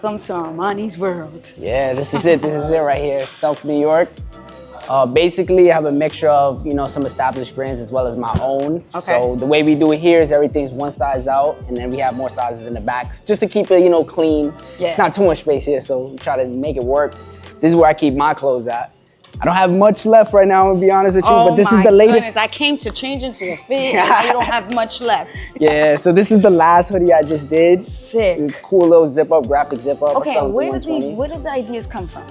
Welcome to Armani's world. Yeah, this is it. This is it right here. Stealth, New York. Basically, I have a mixture of, some established brands as well as my own. Okay. So the way we do it here is everything's one size out, and then we have more sizes in the back, just to keep it, clean. Yeah. It's not too much space here, so we try to make it work. This is where I keep my clothes at. I don't have much left right now, to be honest with you, but this is the latest. Goodness, I came to change into a fit, and now you don't have much left. Yeah, so this is the last hoodie I just did. Sick. Cool little zip up, graphic zip up. Okay, where did the ideas come from?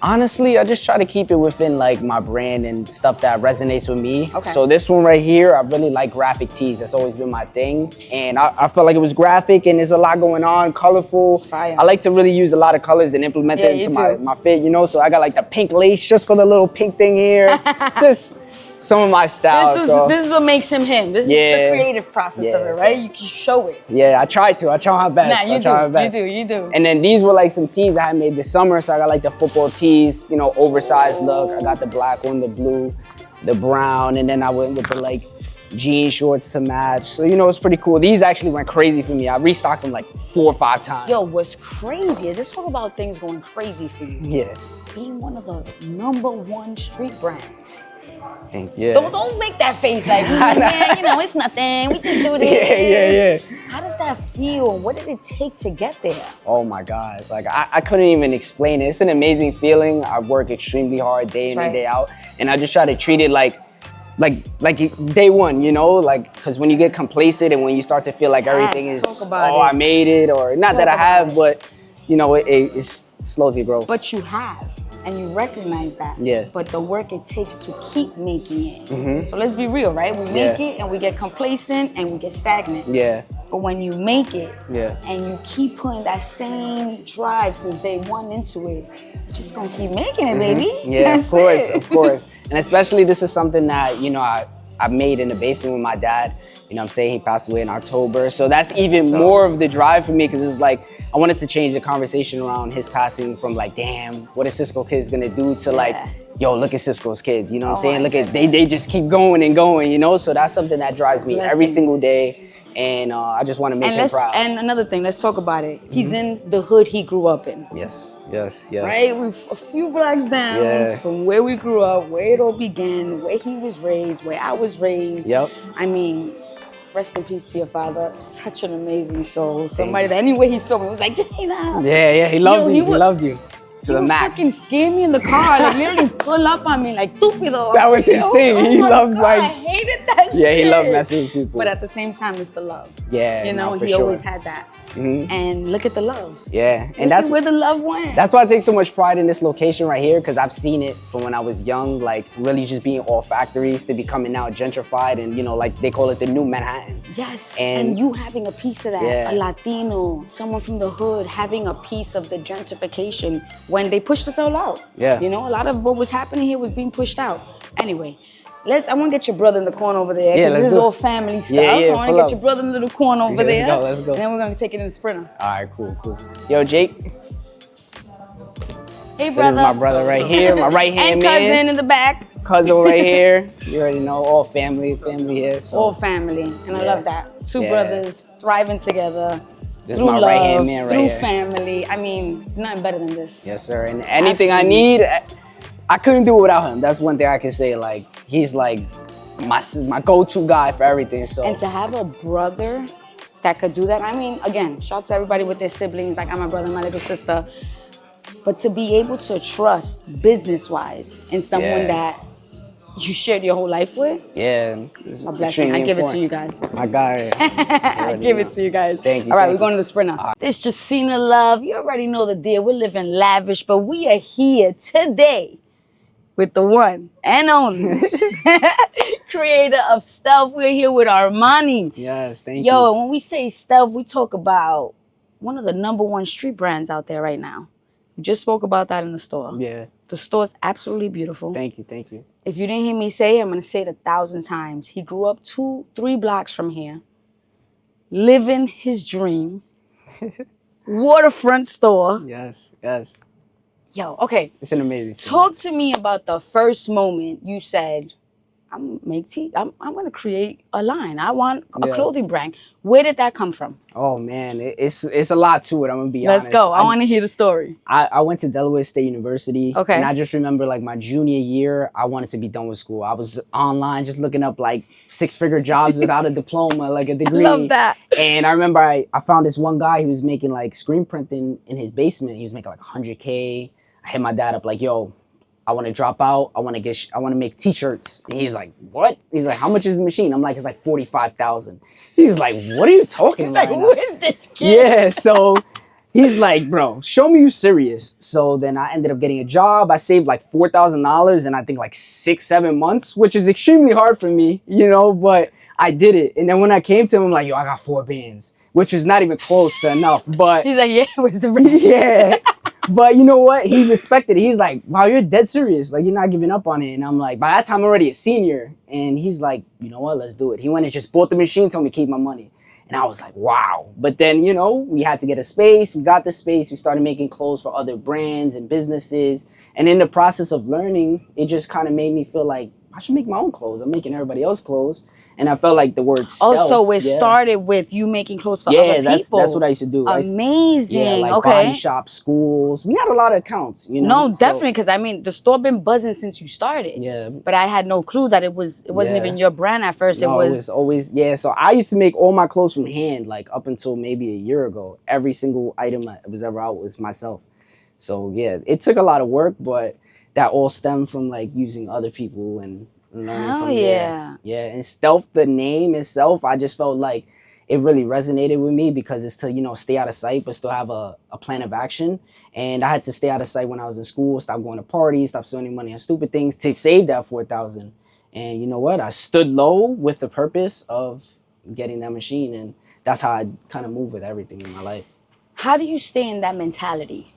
Honestly, I just try to keep it within like my brand and stuff that resonates with me. Okay. So this one right here, I really like graphic tees. That's always been my thing. And I felt like it was graphic and there's a lot going on, colorful. Fire. I like to really use a lot of colors and implement it into my fit, So I got like the pink lace just for the little pink thing here. Just some of my style. This is what makes him him. This is the creative process of it, right? You can show it. Yeah, I try my best. Nah, you do. And then these were like some tees I had made this summer. So I got like the football tees, oversized look. I got the black one, the blue, the brown, and then I went with the like jean shorts to match. So it's pretty cool. These actually went crazy for me. I restocked them like 4 or 5 times. Yo, what's crazy is let's talk about things going crazy for you. Yeah. Being one of the #1 street brands. Yeah. Don't make that face like, man, it's nothing. We just do this. Yeah. How does that feel? What did it take to get there? Oh my God. Like I couldn't even explain it. It's an amazing feeling. I work extremely hard day in and day out. And I just try to treat it like day one, because when you get complacent and when you start to feel like everything is, I made it, or not that I have, but it slows your growth. But you have. And you recognize that. Yeah. But the work it takes to keep making it. So let's be real, right? We make it and we get complacent and we get stagnant. Yeah. But when you make it and you keep putting that same drive since day one into it, you're just gonna keep making it, baby. Yeah, of course. And especially this is something that, I made in the basement with my dad. He passed away in October. So that's even more of the drive for me, because it's like, I wanted to change the conversation around his passing from like, damn, what is Cisco Kids gonna do, to like, yo, look at Cisco's kids, what I'm saying? Look at, they just keep going and going, So that's something that drives me every single day. And I just want to make him proud. And another thing, let's talk about it. He's in the hood he grew up in. Yes. Right? We're a few blocks down from where we grew up, where it all began, where he was raised, where I was raised. Yep. I mean, rest in peace to your father. Such an amazing soul. Somebody that anywhere he saw me was like, Jacina. Yeah, he loved you. He loved you. To the max. He fucking scared me in the car, like literally pull up on me like tupido. That was his thing. He loved God, I hated that shit. Yeah, he loved messing with people. But at the same time, it's the love. Yeah, he always had that. And look at the love. Yeah, and that's where the love went. That's why I take so much pride in this location right here, because I've seen it from when I was young, like really just being all factories to becoming now gentrified, and like they call it the new Manhattan. Yes, and you having a piece of that, a Latino, someone from the hood having a piece of the gentrification when they pushed us all out. Yeah. A lot of what was happening here was being pushed out. Anyway. I want to get your brother in the corner over there, because this is all family stuff. I want to get your brother in the little corner over there. Let's go. And then we're going to take it in the Sprinter. All right, cool. Yo, Jake. Hey, brother. This is my brother right here, my right-hand man. And cousin in the back. Cousin right here. You already know, all family here. So. All family, and I love that. Two brothers thriving together. This is my right-hand man right here. Through family. I mean, nothing better than this. Yes, sir. And anything I need, I couldn't do it without him. That's one thing I can say. Like, he's like my go-to guy for everything. So. And to have a brother that could do that. I mean, again, shout out to everybody with their siblings. Like, I'm my brother and my little sister. But to be able to trust business-wise in someone that you shared your whole life with. Yeah. My blessing. I give it to you guys. My guy. I give it to you guys. Thank you. All right, we're going to the Sprinter. This Jacina love. You already know the deal. We're living lavish, but we are here today with the one and only creator of Stealth. We're here with Armani. Yes, thank you. Yo, when we say Stealth, we talk about one of the #1 street brands out there right now. We just spoke about that in the store. Yeah. The store's absolutely beautiful. Thank you. If you didn't hear me say it, I'm going to say it 1,000 times. He grew up 2-3 blocks from here, living his dream. Waterfront store. Yes. Yo, okay. It's an amazing thing. Talk to me about the first moment you said, I'm going to create a line. I want a Yeah. clothing brand. Where did that come from? Oh man, it's a lot to it. I'm gonna be Let's honest. go. I want to hear the story. I went to Delaware State University. Okay. And I just remember like my junior year, I wanted to be done with school. I was online just looking up like 6-figure jobs without a diploma, like a degree. I love that. And I remember I found this one guy who was making like screen printing in his basement. He was making like 100K. I hit my dad up like, yo, I want to drop out. I want to make t-shirts. And he's like, what? He's like, how much is the machine? I'm like, it's like 45,000. He's like, what are you talking He's about? like, who is this kid? Yeah, so he's like, bro, show me you serious. So then I ended up getting a job. I saved like $4,000 in I think like 6-7 months, which is extremely hard for me, you know, but I did it. And then when I came to him, I'm like, yo, I got 4 bands, which is not even close to enough. But He's like, yeah, where's the brand? yeah. But you know what? He respected it. He's like, wow, you're dead serious. Like, you're not giving up on it. And I'm like, by that time, I'm already a senior. And he's like, you know what? Let's do it. He went and just bought the machine, told me to keep my money. And I was like, wow. But then, you know, we had to get a space. We got the space. We started making clothes for other brands and businesses. And in the process of learning, it just kind of made me feel like I should make my own clothes. I'm making everybody else's clothes. And I felt like the word stealth. Oh, so it started with you making clothes for other people. That's what I used to do. Amazing. Like okay. body shops, schools. We had a lot of accounts, you know. No, definitely, because I mean, the store been buzzing since you started. Yeah. But I had no clue that it wasn't even your brand at first. No, it was always, So I used to make all my clothes from hand, like up until maybe a year ago. Every single item that was ever out was myself. So yeah, it took a lot of work, but that all stemmed from like using other people and learning from there. Yeah, and stealth, the name itself, I just felt like it really resonated with me because it's to, you know, stay out of sight but still have a plan of action. And I had to stay out of sight when I was in school, stop going to parties, stop spending money on stupid things to save that 4,000. And you know what? I stood low with the purpose of getting that machine, and that's how I kind of move with everything in my life. How do you stay in that mentality?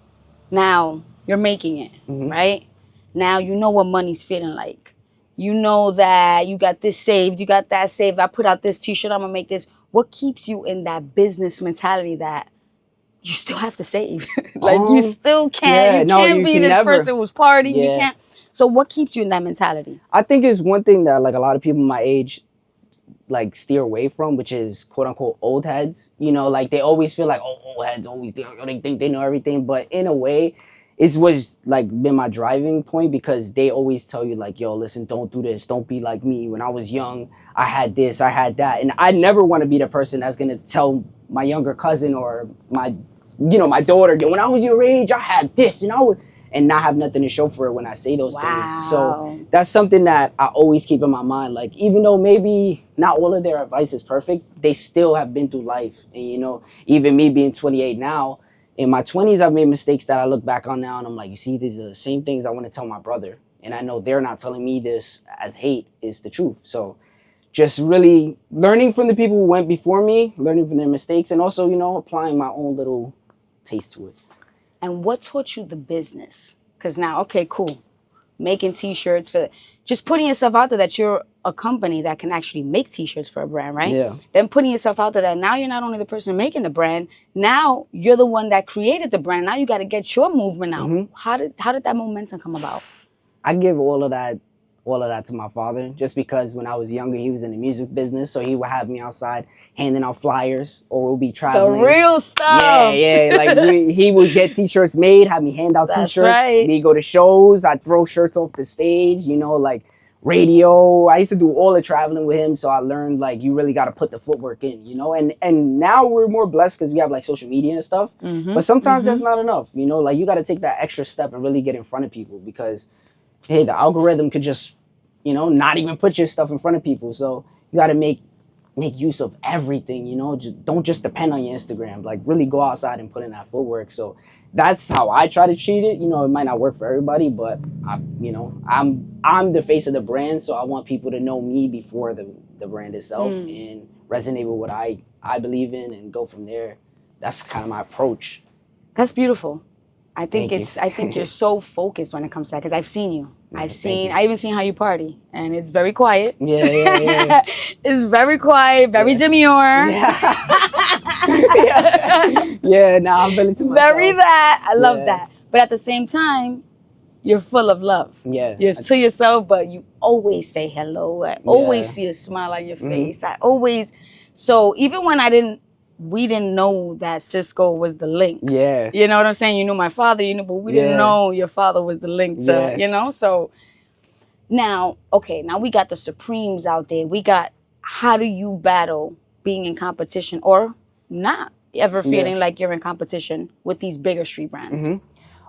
Now you're making it, right? Now you know what money's feeling like. You know that you got this saved, you got that saved. I put out this t-shirt, I'm gonna make this. What keeps you in that business mentality that you still have to save? Like you still can't, you be this person who's partying, you can't. So what keeps you in that mentality? I think it's one thing that like a lot of people my age like steer away from, which is quote unquote old heads. You know, like they always feel like, oh, old heads always, they think they know everything. But in a way, it was like been my driving point because they always tell you like, yo, listen, don't do this. Don't be like me. When I was young, I had this, I had that. And I never want to be the person that's going to tell my younger cousin or my daughter, when I was your age, I had this and not have nothing to show for it when I say those things. So that's something that I always keep in my mind. Like, even though maybe not all of their advice is perfect, they still have been through life. And, you know, even me being 28 now, in my 20s, I've made mistakes that I look back on now and I'm like, you see, these are the same things I want to tell my brother. And I know they're not telling me this as hate is the truth. So just really learning from the people who went before me, learning from their mistakes, and also, you know, applying my own little taste to it. And what taught you the business? Because now, okay, cool. Making t-shirts just putting yourself out there that you're a company that can actually make t-shirts for a brand, right? Yeah. Then putting yourself out there that now you're not only the person making the brand, now you're the one that created the brand. Now you got to get your movement out. How did that momentum come about? I give all of that to my father, just because when I was younger, he was in the music business, so he would have me outside handing out flyers, or we'll be traveling. The real stuff. Yeah. Like he would get t-shirts made, have me hand out t-shirts. Right. We go to shows, I'd throw shirts off the stage, you know, like radio. I used to do all the traveling with him, so I learned like you really got to put the footwork in, you know. And now we're more blessed because we have like social media and stuff. But sometimes that's not enough, you know. Like you got to take that extra step and really get in front of people because, hey, the algorithm could just, you know, not even put your stuff in front of people. So you got to make use of everything, you know. Don't just depend on your Instagram. Like really go outside and put in that footwork. So that's how I try to treat it. You know, it might not work for everybody, but I'm the face of the brand, so I want people to know me before the brand itself and resonate with what I believe in and go from there. That's kind of my approach. That's beautiful. I think you're so focused when it comes to that because I've seen you. I even seen how you party, and it's very quiet. Yeah. It's very quiet, very demure. Yeah, nah, I'm really to myself. Very that. I love that. But at the same time, you're full of love. Yeah. You're to yourself, but you always say hello. I always see a smile on your face. I always, so even when we didn't know that Cisco was the link. Yeah. You know what I'm saying? You knew my father, you know, but we didn't know your father was the link to, you know? So now, okay, now we got the Supremes out there. We got, how do you battle being in competition or not ever feeling like you're in competition with these bigger street brands?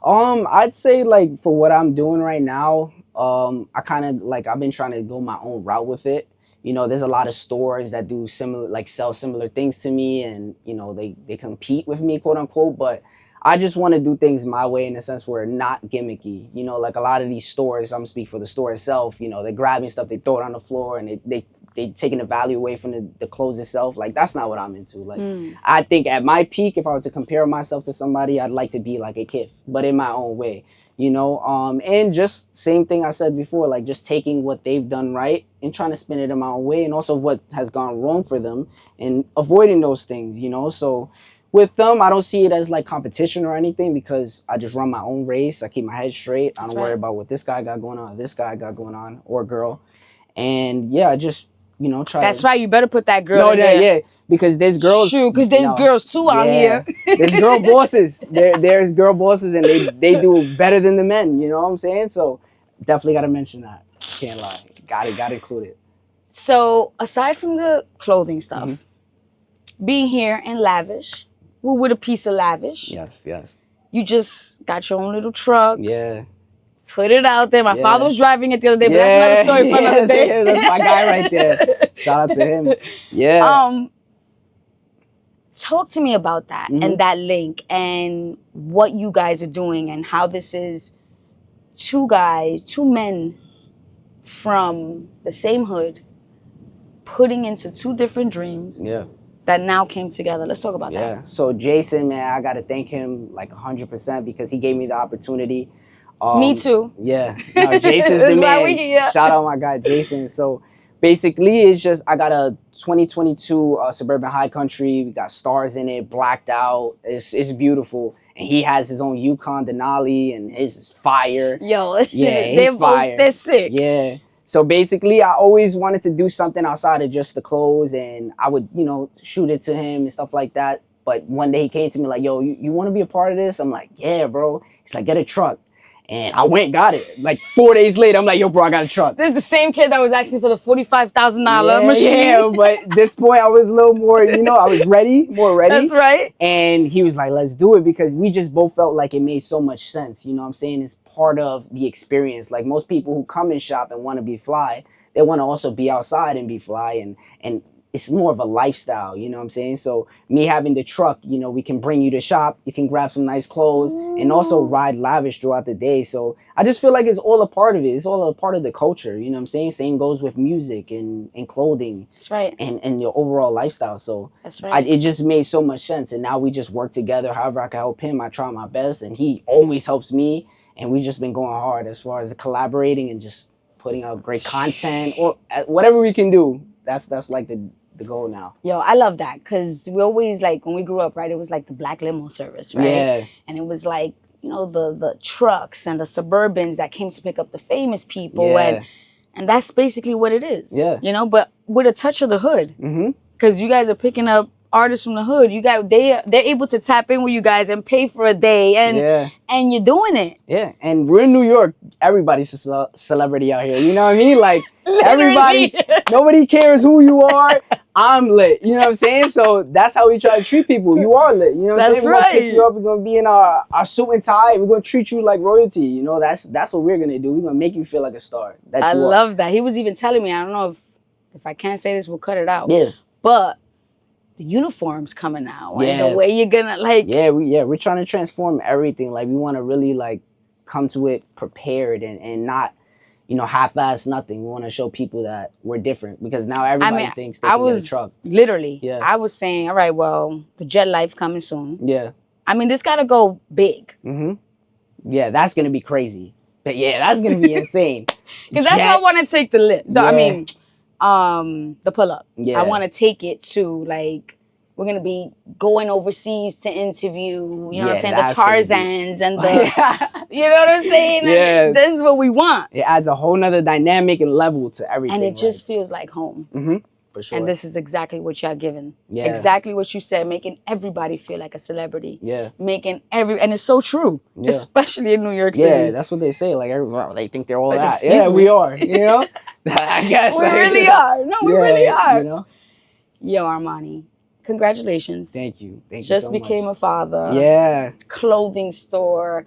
I'd say like for what I'm doing right now, I kind of like, I've been trying to go my own route with it. You know, there's a lot of stores that do similar, like sell similar things to me, and you know, they compete with me, quote unquote. But I just want to do things my way, in a sense where not gimmicky. You know, like a lot of these stores, I'm speaking for the store itself. You know, they're grabbing stuff, they throw it on the floor, and they taking the value away from the clothes itself. Like, that's not what I'm into. Like, I think at my peak, if I were to compare myself to somebody, I'd like to be like a Kith, but in my own way. You know, and just same thing I said before, like just taking what they've done right and trying to spin it in my own way, and also what has gone wrong for them and avoiding those things, you know. So with them, I don't see it as like competition or anything, because I just run my own race. I keep my head straight. I don't worry about what this guy got going on, this guy got going on, or girl. And yeah, I just, you know, try. That's right. You better put that girl in there. Yeah, because there's girls. Shoot, because there's girls too out here. There's girl bosses. There's girl bosses, and they do better than the men. You know what I'm saying? So definitely got to mention that. Can't lie. Got to include it. So aside from the clothing stuff, being here in Lavish, we're with a piece of Lavish. Yes. You just got your own little truck. Yeah. Put it out there. My father was driving it the other day, but that's another story for another day. That's my guy right there. Shout out to him. Yeah. Talk to me about that and that link and what you guys are doing and how this is two men from the same hood putting into two different dreams that now came together. Let's talk about that. Yeah. So Jason, man, I got to thank him like 100% because he gave me the opportunity. Me too. Yeah. No, Jason's the man. Shout out my guy, Jason. So basically, it's just, I got a 2022 Suburban High Country. We got stars in it, blacked out. It's beautiful. And he has his own Yukon Denali, and his is fire. Yo, yeah, he's fire. They're sick. Yeah. So basically, I always wanted to do something outside of just the clothes, and I would, you know, shoot it to him and stuff like that. But one day he came to me like, yo, you want to be a part of this? I'm like, yeah, bro. He's like, get a truck. And I went and got it. Like 4 days later, I'm like, yo, bro, I got a truck. This is the same kid that was asking for the $45,000 machine. Yeah, but at this point, I was a little more, you know, I was more ready. That's right. And he was like, let's do it, because we just both felt like it made so much sense. You know what I'm saying? It's part of the experience. Like most people who come and shop and want to be fly, they want to also be outside and be fly. And it's more of a lifestyle, you know what I'm saying? So me having the truck, you know, we can bring you to shop, you can grab some nice clothes, and also ride lavish throughout the day. So I just feel like it's all a part of it. It's all a part of the culture, you know what I'm saying? Same goes with music and clothing. That's right. And your overall lifestyle. So that's right. It just made so much sense. And now we just work together. However I can help him, I try my best, and he always helps me. And we've just been going hard as far as collaborating and just putting out great content, or whatever we can do. That's like the goal now. Yo, I love that, because we always, like, when we grew up, right, it was like the black limo service, right? Yeah. And it was like, you know, the trucks and the Suburbans that came to pick up the famous people, and that's basically what it is. Yeah. You know, but with a touch of the hood, because you guys are picking up artists from the hood. You guys, they're able to tap in with you guys and pay for a day, and you're doing it. Yeah, and we're in New York. Everybody's a celebrity out here. You know what I mean? Like nobody cares who you are. I'm lit. You know what I'm saying? So that's how we try to treat people. You are lit. You know what I'm saying? We're gonna pick you up. We're gonna be in our suit and tie. We're gonna treat you like royalty. You know, that's what we're gonna do. We're gonna make you feel like a star. I love that. He was even telling me, I don't know if I can't say this, we'll cut it out. Yeah. But the uniforms coming out, and the way you're gonna like. Yeah, we're trying to transform everything. Like we want to really like come to it prepared and not, you know, half-ass nothing. We want to show people that we're different, because now everybody thinks they can get a truck. Literally, I was saying, all right, well, the Jet Life coming soon. Yeah. I mean, this got to go big. Yeah, that's going to be crazy. But yeah, that's going to be insane. Because that's why I want to take the lift. I mean, the pull-up. Yeah. I want to take it to, like, We're gonna be going overseas to interview, you know what I'm saying, the that's gonna Tarzans and the, you know what I'm saying? Yeah. This is what we want. It adds a whole nother dynamic and level to everything. And it just feels like home. For sure. And this is exactly what y'all giving. Yeah. Exactly what you said, making everybody feel like a celebrity. Yeah. Making and it's so true, Yeah. especially in New York City. Yeah, that's what they say. Like, they think they're all Like, that. excuse Yeah, me. we are. You know? I guess. We really are. No, we really are. You know? Yo, Armani, congratulations. Thank you. Thank you Just so became much. a father. Yeah. Clothing store,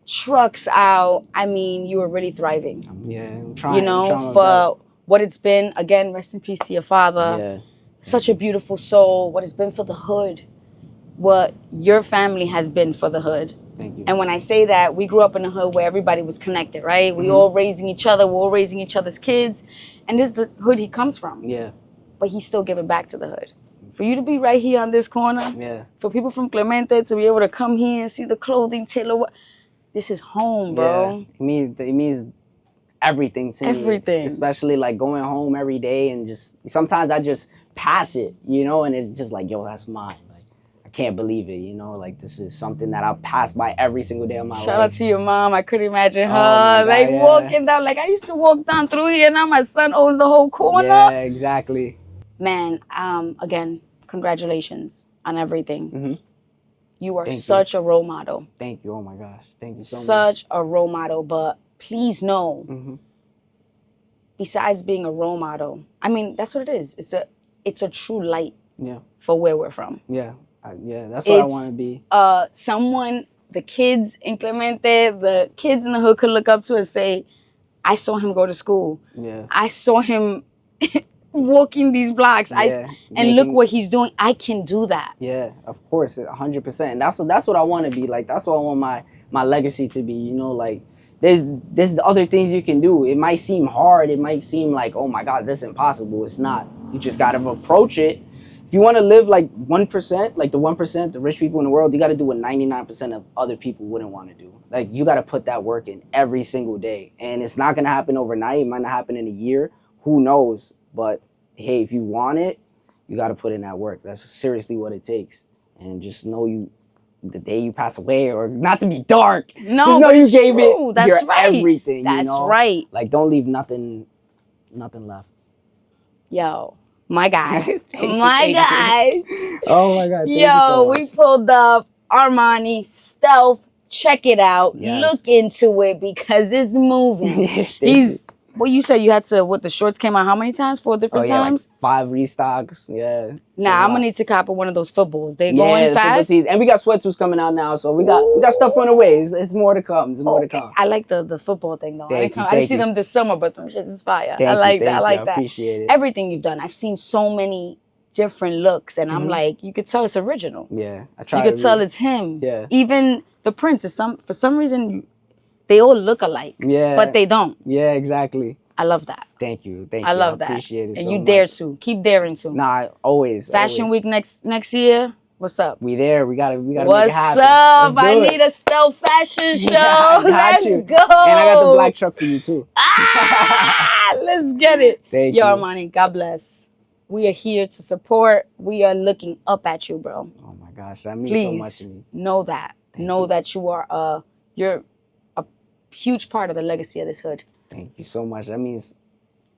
trucks out. I mean, you were really thriving. Yeah, I'm trying. You know, I'm trying my for what it's been. Again, rest in peace to your father. best. Yeah. Such a beautiful soul. What it's been for the hood. What your family has been for the hood. Thank you. And when I say that, we grew up in a hood where everybody was connected, right? We all raising each other. We're all raising each other's kids. And this is the hood he comes from. Yeah. But he's still giving back to the hood. For you to be right here on this corner, Yeah. for people from Clemente to be able to come here and see the clothing tailor, this is home, bro. Yeah. It means everything to me. Everything. Especially like going home every day and just sometimes I just pass it, you know, and it's just like, yo, that's mine. Like, I can't believe it, you know, like this is something that I'll pass by every single day of my life. Shout out to your mom. I couldn't imagine her Oh my God, like yeah. walking down. Like I used to walk down through here. Now my son owns the whole corner. Yeah, exactly. Man, again, congratulations on everything. You are Thank such a role model. Thank you. Oh my gosh. Thank you so much. Such a role model. But please know, besides being a role model, I mean, that's what it is. It's a true light Yeah. for where we're from. Yeah. Yeah. That's what I It's, want to be. Someone, the kids in Clemente, the kids in the hood could look up to and say, I saw him go to school. Yeah. I saw him walking these blocks. Yeah. And look what he's doing. I can do that. Yeah, of course, 100%. And that's what I want to be. Like, that's what I want my legacy to be. You know, like there's other things you can do. It might seem hard. It might seem like, oh my God, this is impossible. It's not. You just got to approach it. If you want to live like 1%, like the 1%, the rich people in the world, you got to do what 99% of other people wouldn't want to do. Like, you got to put that work in every single day. And it's not going to happen overnight. It might not happen in a year. Who knows? But hey, if you want it, you got to put in that work. That's seriously what it takes. And just know the day you pass away, or not to be dark, No, just know but you it's gave true. it That's your right. everything. That's you know? right. Like, don't leave nothing left. Yo, my guy. Thank my you. guy. Oh my God. Thank you Yo, so much. we pulled up Armani Stealth. Check it out. Yes. Look into it because it's moving. Thank He's, well, you said you had to, the shorts came out how many times? 4 different times? Like 5 restocks. Yeah. Nah, I'm gonna need to copy one of those footballs. They Yeah, going the football fast. season. And we got sweatsuits coming out now, so we got stuff on the way. It's more to come. It's more to come. I like the football thing though. Thank you, I didn't thank see you. them this summer, but them shit is fire. Thank I you, like that. thank I like you. that. I appreciate it. Everything you've done. I've seen so many different looks, and I'm like, you could tell it's original. Yeah, I try. You could tell it's him. Yeah. Even the prince is for some reason they all look alike. Yeah. But they don't. Yeah, exactly. I love that. Thank you. Thank you. I love that. Appreciate it. And so you much. dare to. Keep daring to. Nah, always. Fashion always. Week next year. What's up? We there. We gotta make it What's happen. up? Let's I do it. need a stealth fashion show. Yeah, I got Let's you. go. And I got the black truck for you too. Let's get it. Thank Yo, you. Armani, God bless. We are here to support. We are looking up at you, bro. Oh my gosh, that means Please so much to me. know that. Know that you are you're a huge part of the legacy of this hood. Thank you so much. That means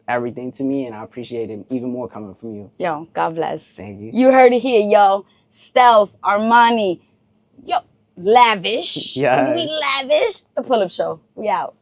everything to me, and I appreciate it even more coming from you. Yo, God bless. Thank you. You heard it here, yo. Stealth, Armani. Yo, lavish. Yes. We lavish. The Pull-Up Show. We out.